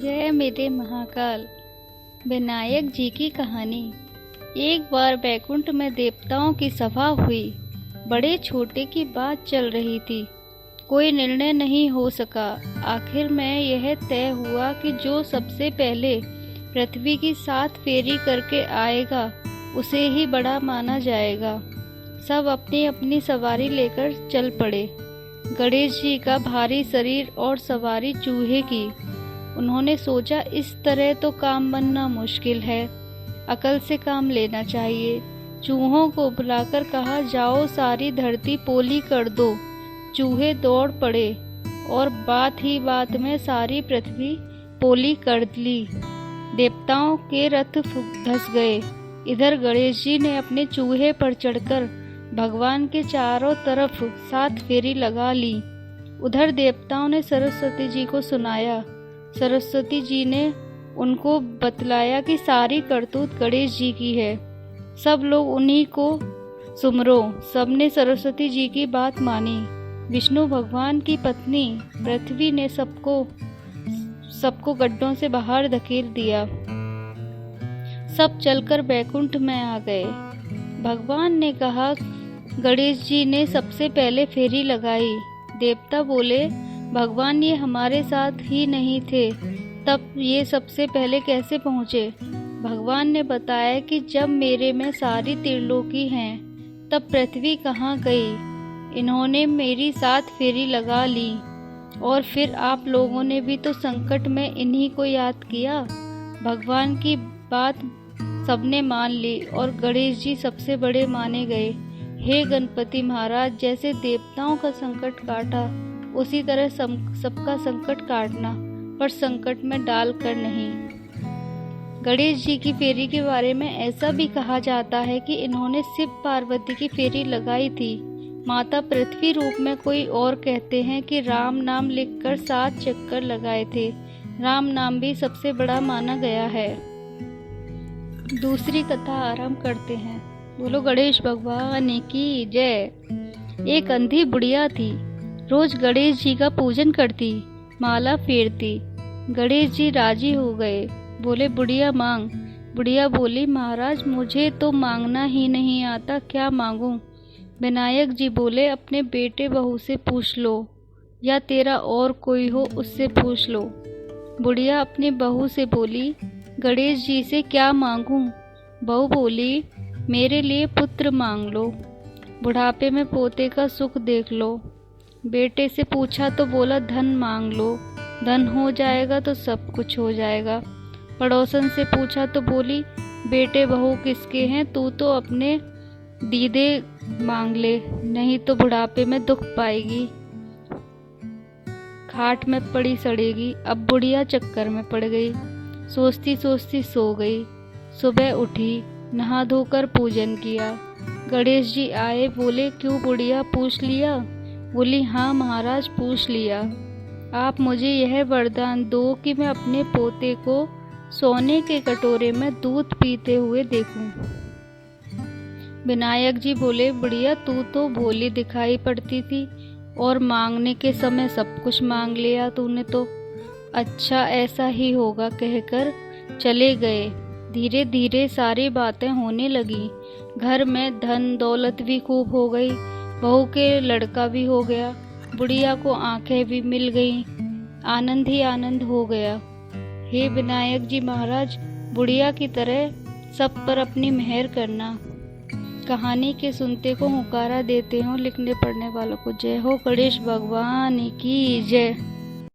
जय मेरे महाकाल। विनायक जी की कहानी। एक बार बैकुंठ में देवताओं की सभा हुई। बड़े छोटे की बात चल रही थी। कोई निर्णय नहीं हो सका। आखिर में यह तय हुआ कि जो सबसे पहले पृथ्वी की 7 फेरी करके आएगा उसे ही बड़ा माना जाएगा। सब अपनी अपनी सवारी लेकर चल पड़े। गणेश जी का भारी शरीर और सवारी चूहे की। उन्होंने सोचा इस तरह तो काम बनना मुश्किल है, अकल से काम लेना चाहिए। चूहों को बुलाकर कहा, जाओ सारी धरती पोली कर दो। चूहे दौड़ पड़े और बात ही बात में सारी पृथ्वी पोली कर ली। देवताओं के रथ धंस गए। इधर गणेश जी ने अपने चूहे पर चढ़कर भगवान के चारों तरफ 7 फेरी लगा ली। उधर देवताओं ने सरस्वती जी को सुनाया। सरस्वती जी ने उनको बतलाया कि सारी करतूत गणेश जी की है, सब लोग उन्हीं को सुमरो। सबने सरस्वती जी की बात मानी। विष्णु भगवान की पत्नी पृथ्वी ने सबको गड्ढों से बाहर धकेल दिया। सब चलकर बैकुंठ में आ गए। भगवान ने कहा, गणेश जी ने सबसे पहले फेरी लगाई। देवता बोले, भगवान ये हमारे साथ ही नहीं थे, तब ये सबसे पहले कैसे पहुँचे? भगवान ने बताया कि जब मेरे में सारी त्रिलोकी हैं, तब पृथ्वी कहाँ गई? इन्होंने मेरी 7 फेरी लगा ली और फिर आप लोगों ने भी तो संकट में इन्हीं को याद किया। भगवान की बात सबने मान ली और गणेश जी सबसे बड़े माने गए। हे गणपति महाराज, जैसे देवताओं का संकट काटा उसी तरह सबका संकट काटना, पर संकट में डाल कर नहीं। गणेश जी की फेरी के बारे में ऐसा भी कहा जाता है कि इन्होंने शिव पार्वती की फेरी लगाई थी। माता पृथ्वी रूप में कोई और कहते हैं कि राम नाम लिखकर 7 चक्कर लगाए थे। राम नाम भी सबसे बड़ा माना गया है। दूसरी कथा आरंभ करते हैं। बोलो गणेश भगवान की जय। एक अंधी बुढ़िया थी। रोज गणेश जी का पूजन करती, माला फेरती। गणेश जी राजी हो गए। बोले, बुढ़िया मांग। बुढ़िया बोली, महाराज मुझे तो मांगना ही नहीं आता, क्या मांगूं? विनायक जी बोले, अपने बेटे बहू से पूछ लो, या तेरा और कोई हो उससे पूछ लो। बुढ़िया अपनी बहू से बोली, गणेश जी से क्या मांगूं? बहू बोली, मेरे लिए पुत्र मांग लो, बुढ़ापे में पोते का सुख देख लो। बेटे से पूछा तो बोला, धन मांग लो, धन हो जाएगा तो सब कुछ हो जाएगा। पड़ोसन से पूछा तो बोली, बेटे बहू किसके हैं, तू तो अपने दीदे मांग ले, नहीं तो बुढ़ापे में दुख पाएगी, खाट में पड़ी सड़ेगी। अब बुढ़िया चक्कर में पड़ गई। सोचती सोचती सो गई। सुबह उठी, नहा धोकर पूजन किया। गणेश जी आए। बोले, क्यों बुढ़िया, पूछ लिया? बोली, हाँ महाराज पूछ लिया। आप मुझे यह वरदान दो कि मैं अपने पोते को सोने के कटोरे में दूध पीते हुए देखूं। विनायक जी बोले, बुढ़िया तू तो भोली दिखाई पड़ती थी और मांगने के समय सब कुछ मांग लिया तूने तो। अच्छा ऐसा ही होगा कहकर चले गए। धीरे धीरे सारी बातें होने लगी। घर में धन दौलत भी खूब हो गई। बहू के लड़का भी हो गया। बुढ़िया को आंखें भी मिल गईं। आनंद ही आनंद हो गया। हे विनायक जी महाराज, बुढ़िया की तरह सब पर अपनी मेहर करना। कहानी के सुनते को हुंकारा देते हो। लिखने पढ़ने वालों को जय हो। गणेश भगवान की जय।